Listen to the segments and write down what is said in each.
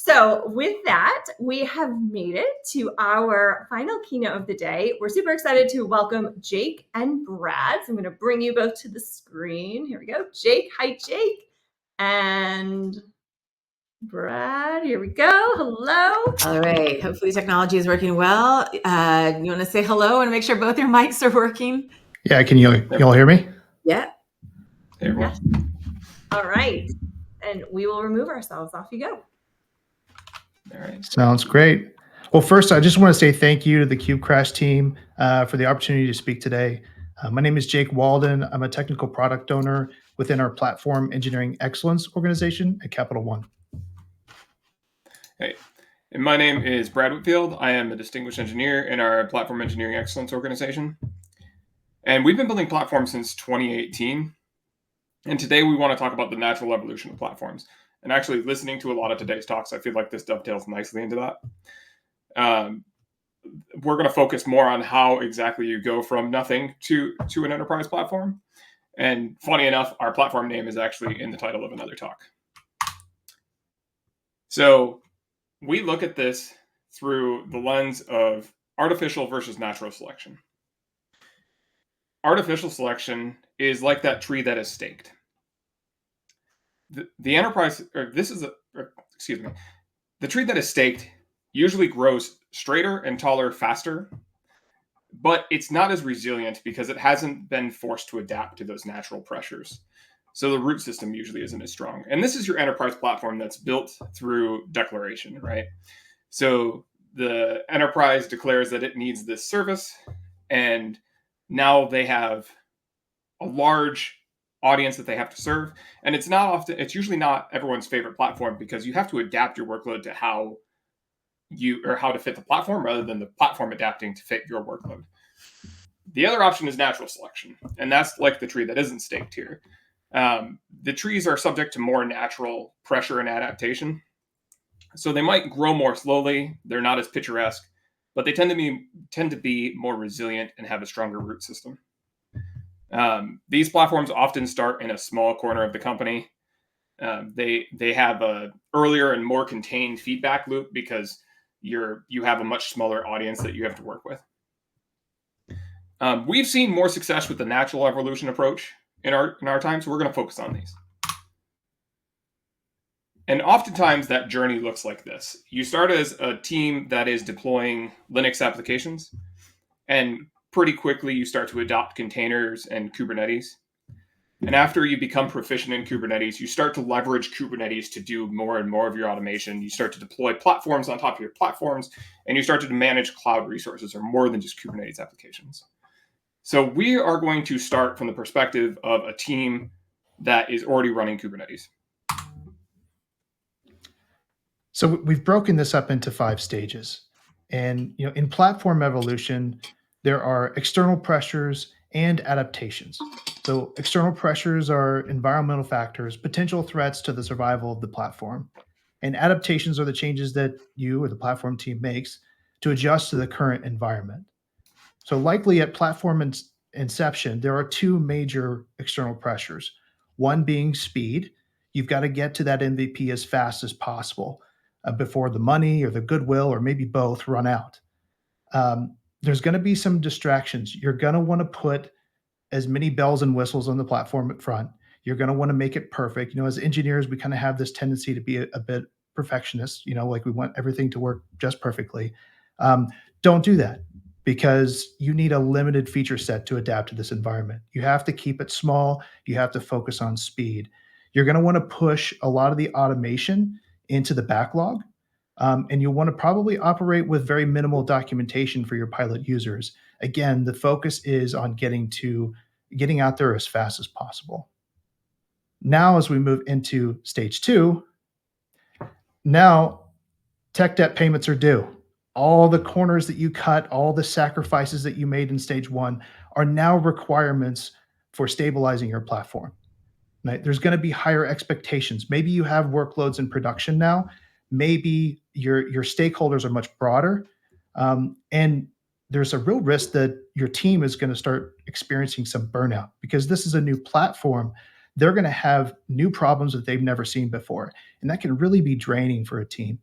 So with that, we have made it to our final keynote of the day. We're super excited to welcome Jake and Brad. So I'm going to bring you both to the screen. Here we go. Jake, hi, Jake. And Brad, here we go. Hello. All right. Hopefully technology is working well. You want to say hello and make sure both your mics are working? Yeah, can you all hear me? Yeah. There we go. All right. And we will remove ourselves. Off you go. All right. Sounds great. Well, first, I just want to say thank you to the KubeCrash team for the opportunity to speak today. My name is Jake Walden. I'm a technical product owner within our Platform Engineering Excellence organization at Capital One. Hey, and my name is Brad Whitfield. I am a distinguished engineer in our Platform Engineering Excellence organization. And we've been building platforms since 2018. And today we want to talk about the natural evolution of platforms. And actually, listening to a lot of today's talks, I feel like this dovetails nicely into that. We're going to focus more on how exactly you go from nothing to an enterprise platform. And funny enough, our platform name is actually in the title of another talk. So we look at this through the lens of artificial versus natural selection. Artificial selection is like that tree that is staked. The enterprise, the tree that is staked usually grows straighter and taller faster, but it's not as resilient because it hasn't been forced to adapt to those natural pressures. So the root system usually isn't as strong. And this is your enterprise platform that's built through declaration, right? So the enterprise declares that it needs this service, and now they have a large audience that they have to serve. And it's usually not everyone's favorite platform because you have to adapt your workload to how to fit the platform rather than the platform adapting to fit your workload. The other option is natural selection, and that's like the tree that isn't staked here. The trees are subject to more natural pressure and adaptation. So they might grow more slowly. They're not as picturesque, but they tend to be more resilient and have a stronger root system. These platforms often start in a small corner of the company. They have a earlier and more contained feedback loop because you have a much smaller audience that you have to work with. We've seen more success with the natural evolution approach in our time, so we're going to focus on these. And oftentimes that journey looks like this. You start as a team that is deploying Linux applications, and pretty quickly you start to adopt containers and Kubernetes. And after you become proficient in Kubernetes, you start to leverage Kubernetes to do more and more of your automation. You start to deploy platforms on top of your platforms, and you start to manage cloud resources or more than just Kubernetes applications. So we are going to start from the perspective of a team that is already running Kubernetes. So we've broken this up into 5 stages. And in platform evolution, there are external pressures and adaptations. So external pressures are environmental factors, potential threats to the survival of the platform. And adaptations are the changes that you or the platform team makes to adjust to the current environment. So likely at platform inception, there are 2 major external pressures. One being speed. You've got to get to that MVP as fast as possible before the money or the goodwill or maybe both run out. There's going to be some distractions. You're going to want to put as many bells and whistles on the platform up front. You're going to want to make it perfect. As engineers, we kind of have this tendency to be a bit perfectionist, like we want everything to work just perfectly. Don't do that because you need a limited feature set to adapt to this environment. You have to keep it small. You have to focus on speed. You're going to want to push a lot of the automation into the backlog. And you'll want to probably operate with very minimal documentation for your pilot users. Again, the focus is on getting out there as fast as possible. Now, as we move into stage 2, now tech debt payments are due. All the corners that you cut, all the sacrifices that you made in stage 1 are now requirements for stabilizing your platform. Right? There's going to be higher expectations. Maybe you have workloads in production now. Maybe your stakeholders are much broader. And there's a real risk that your team is going to start experiencing some burnout because this is a new platform. They're going to have new problems that they've never seen before. And that can really be draining for a team.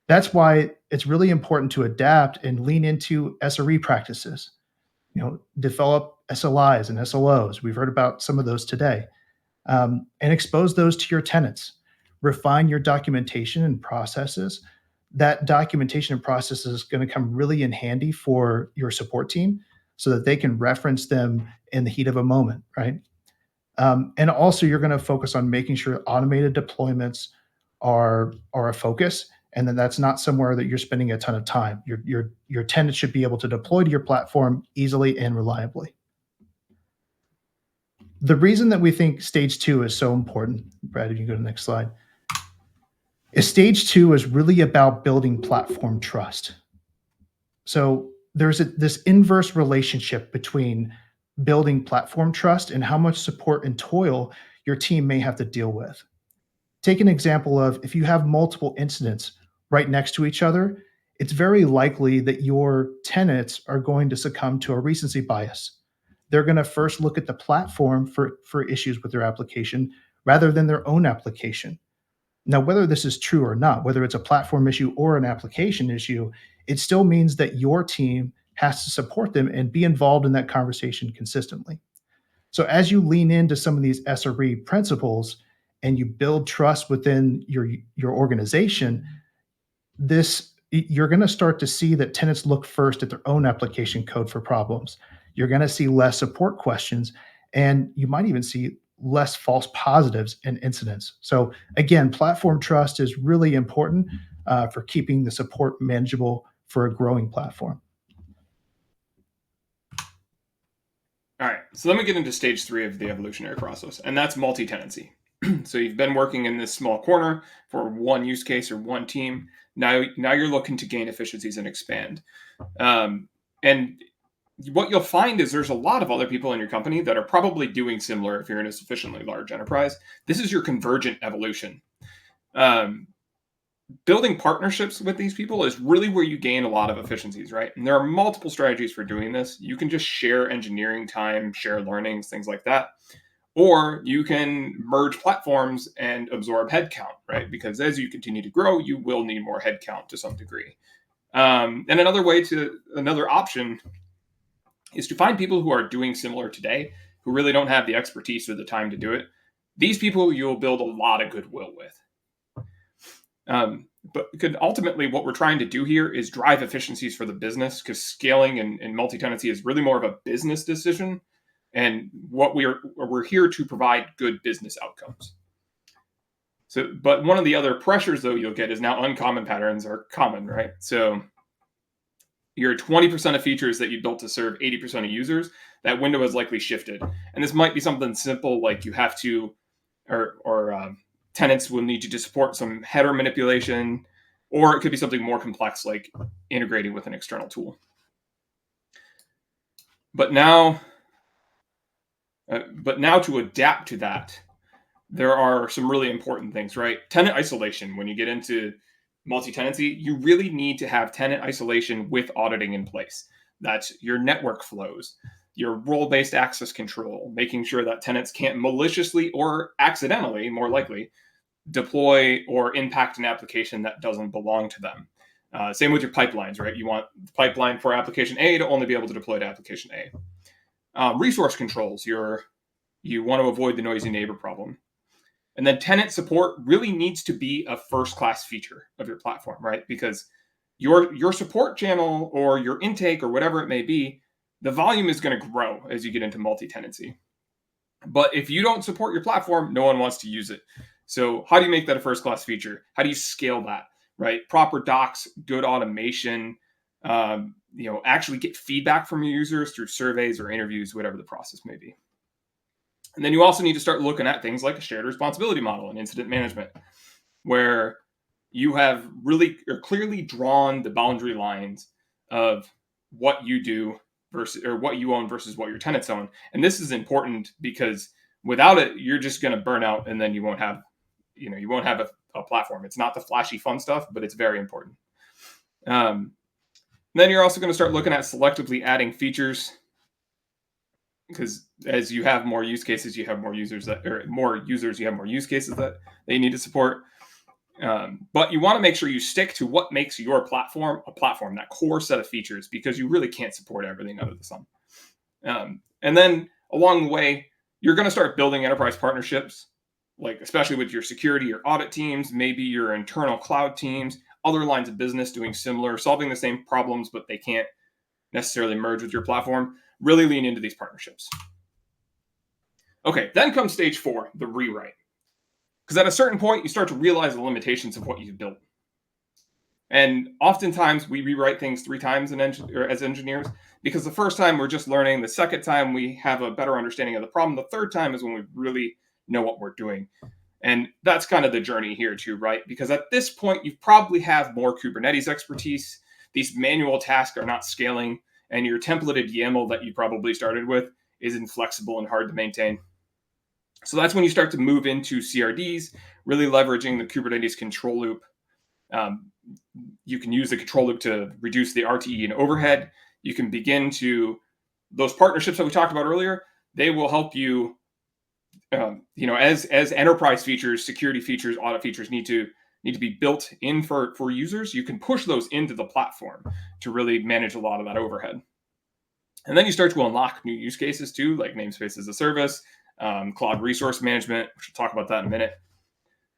That's why it's really important to adapt and lean into SRE practices. Develop SLIs and SLOs. We've heard about some of those today, and expose those to your tenants. Refine your documentation and processes. That documentation and process is going to come really in handy for your support team so that they can reference them in the heat of a moment, right? And also, you're going to focus on making sure automated deployments are a focus, and then that's not somewhere that you're spending a ton of time. Your tenants should be able to deploy to your platform easily and reliably. The reason that we think stage 2 is so important, Brad, if you go to the next slide, is stage 2 is really about building platform trust. So there's this inverse relationship between building platform trust and how much support and toil your team may have to deal with. Take an example of if you have multiple incidents right next to each other, it's very likely that your tenants are going to succumb to a recency bias. They're going to first look at the platform for issues with their application rather than their own application. Now, whether this is true or not, whether it's a platform issue or an application issue, it still means that your team has to support them and be involved in that conversation consistently. So as you lean into some of these SRE principles and you build trust within your organization, you're going to start to see that tenants look first at their own application code for problems. You're going to see less support questions, and you might even see less false positives and incidents. So again, platform trust is really important for keeping the support manageable for a growing platform. All right, so let me get into stage 3 of the evolutionary process, and that's multi-tenancy. So you've been working in this small corner for one use case or one team. Now you're looking to gain efficiencies and expand. And what you'll find is there's a lot of other people in your company that are probably doing similar if you're in a sufficiently large enterprise. This is your convergent evolution. Building partnerships with these people is really where you gain a lot of efficiencies, right? And there are multiple strategies for doing this. You can just share engineering time, share learnings, things like that. Or you can merge platforms and absorb headcount, right? Because as you continue to grow, you will need more headcount to some degree. And another option is to find people who are doing similar today, who really don't have the expertise or the time to do it. These people you'll build a lot of goodwill with. But ultimately, what we're trying to do here is drive efficiencies for the business, because scaling and multi-tenancy is really more of a business decision. And what we're here to provide good business outcomes. So, but one of the other pressures, though, you'll get is now uncommon patterns are common, right? So your 20% of features that you built to serve 80% of users, that window has likely shifted. And this might be something simple like you have to, or tenants will need you to support some header manipulation, or it could be something more complex like integrating with an external tool. But now to adapt to that, there are some really important things, right? Tenant isolation. When you get into multi-tenancy, you really need to have tenant isolation with auditing in place. That's your network flows, your role-based access control, making sure that tenants can't maliciously or accidentally, more likely, deploy or impact an application that doesn't belong to them. Same with your pipelines, right? You want the pipeline for application A to only be able to deploy to application A. Resource controls, you want to avoid the noisy neighbor problem. And then tenant support really needs to be a first-class feature of your platform, right? Because your support channel or your intake or whatever it may be, the volume is going to grow as you get into multi-tenancy. But if you don't support your platform, no one wants to use it. So how do you make that a first-class feature? How do you scale that, right? Proper docs, good automation, actually get feedback from your users through surveys or interviews, whatever the process may be. And then you also need to start looking at things like a shared responsibility model and incident management, where you have really or clearly drawn the boundary lines of what you do versus, or what you own versus what your tenants own. And this is important because without it, you're just going to burn out, and then you won't have a platform. It's not the flashy fun stuff, but it's very important. Then you're also going to start looking at selectively adding features, because as you have more use cases, you have more users you have more use cases that they need to support. But you want to make sure you stick to what makes your platform a platform, that core set of features, because you really can't support everything under the sun. And then along the way, you're going to start building enterprise partnerships, like especially with your security or audit teams, maybe your internal cloud teams, other lines of business doing similar, solving the same problems, but they can't necessarily merge with your platform. Really lean into these partnerships. Okay, then comes stage 4, the rewrite. Because at a certain point, you start to realize the limitations of what you've built. And oftentimes, we rewrite things 3 times as engineers, because the first time we're just learning, the second time we have a better understanding of the problem, the third time is when we really know what we're doing. And that's kind of the journey here too, right? Because at this point, you probably have more Kubernetes expertise. These manual tasks are not scaling, and your templated YAML that you probably started with is inflexible and hard to maintain. So that's when you start to move into CRDs, really leveraging the Kubernetes control loop. You can use the control loop to reduce the RTE and overhead. You can begin to, those partnerships that we talked about earlier, they will help you, as enterprise features, security features, audit features need to be built in for users. You can push those into the platform to really manage a lot of that overhead. And then you start to unlock new use cases too, like namespace-as-a-service, cloud resource management, which we'll talk about that in a minute.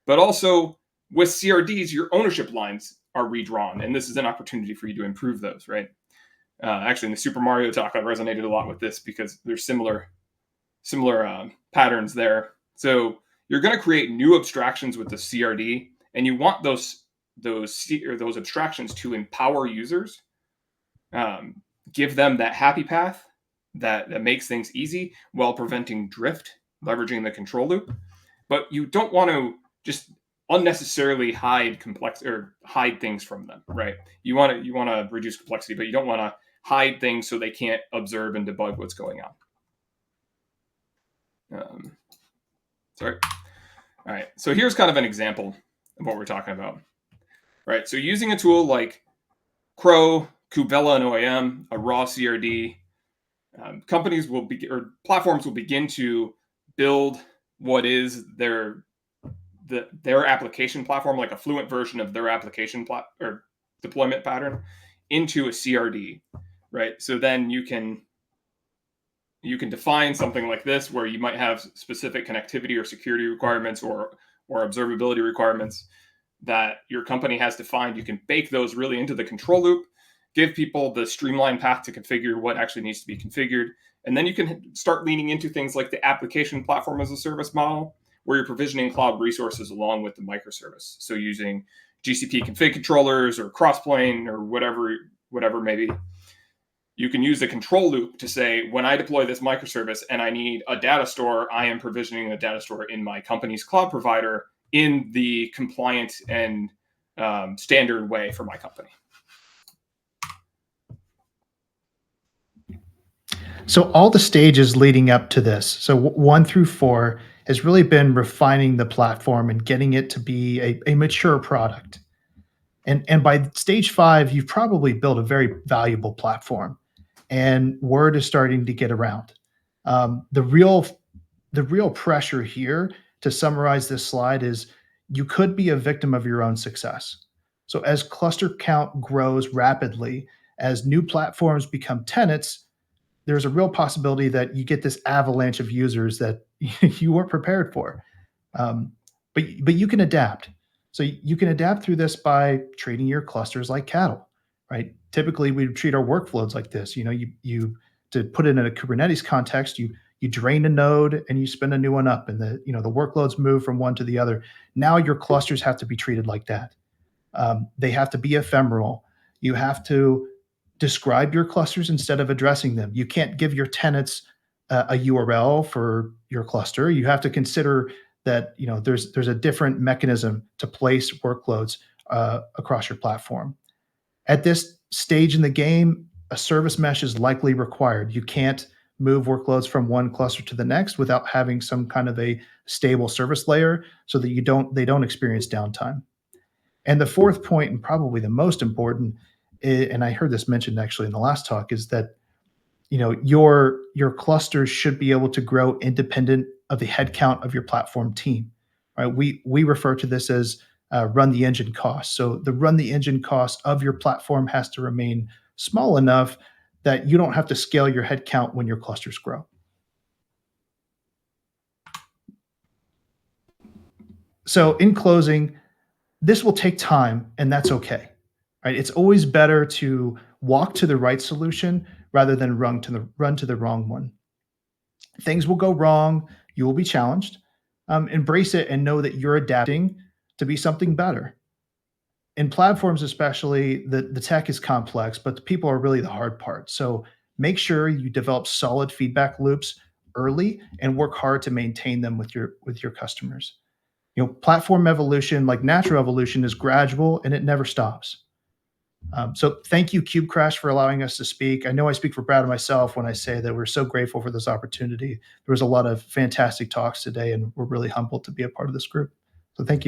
But also with CRDs, your ownership lines are redrawn, and this is an opportunity for you to improve those, right? Actually, in the Super Mario talk, I resonated a lot with this because there's similar patterns there. So you're going to create new abstractions with the CRD, and you want those abstractions to empower users, give them that happy path that makes things easy while preventing drift, leveraging the control loop. But you don't want to just unnecessarily hide things from them, right? You want to reduce complexity, but you don't want to hide things so they can't observe and debug what's going on. Sorry. All right. So here's kind of an example of what we're talking about, right? So using a tool like Crow, Kubevela, and OAM, a raw CRD, platforms will begin to build what is their application platform, like a fluent version of their application or deployment pattern, into a CRD, right? So then you can define something like this, where you might have specific connectivity or security requirements or observability requirements that your company has defined. You can bake those really into the control loop, give people the streamline path to configure what actually needs to be configured. And then you can start leaning into things like the application platform as a service model, where you're provisioning cloud resources along with the microservice. So using GCP config controllers or Crossplane or whatever maybe. You can use the control loop to say, when I deploy this microservice and I need a data store, I am provisioning a data store in my company's cloud provider in the compliant and standard way for my company. So all the stages leading up to this, so 1 through 4, has really been refining the platform and getting it to be a mature product. And by stage 5, you've probably built a very valuable platform, and word is starting to get around. The real pressure here, to summarize this slide, is you could be a victim of your own success. So as cluster count grows rapidly, as new platforms become tenants, there's a real possibility that you get this avalanche of users that you weren't prepared for. But you can adapt. So you can adapt through this by treating your clusters like cattle, right? Typically, we treat our workflows like this. You to put it in a Kubernetes context, you drain a node and you spin a new one up, and the workloads move from one to the other. Now your clusters have to be treated like that. They have to be ephemeral. You have to describe your clusters instead of addressing them. You can't give your tenants a URL for your cluster. You have to consider that there's a different mechanism to place workloads across your platform. At this stage in the game, a service mesh is likely required. You can't move workloads from one cluster to the next without having some kind of a stable service layer so that they don't experience downtime. And the fourth point, and probably the most important, and I heard this mentioned actually in the last talk, is that your clusters should be able to grow independent of the headcount of your platform team. Right? We refer to this as run the engine cost. So the run the engine cost of your platform has to remain small enough that you don't have to scale your headcount when your clusters grow. So in closing, this will take time, and that's okay. Right? It's always better to walk to the right solution rather than run to the wrong one. Things will go wrong. You will be challenged. Embrace it and know that you're adapting to be something better. In platforms, especially, the tech is complex, but the people are really the hard part. So make sure you develop solid feedback loops early and work hard to maintain them with your customers. Platform evolution, like natural evolution, is gradual and it never stops. So thank you, KubeCrash, for allowing us to speak. I know I speak for Brad and myself when I say that we're so grateful for this opportunity. There was a lot of fantastic talks today, and we're really humbled to be a part of this group. So thank you.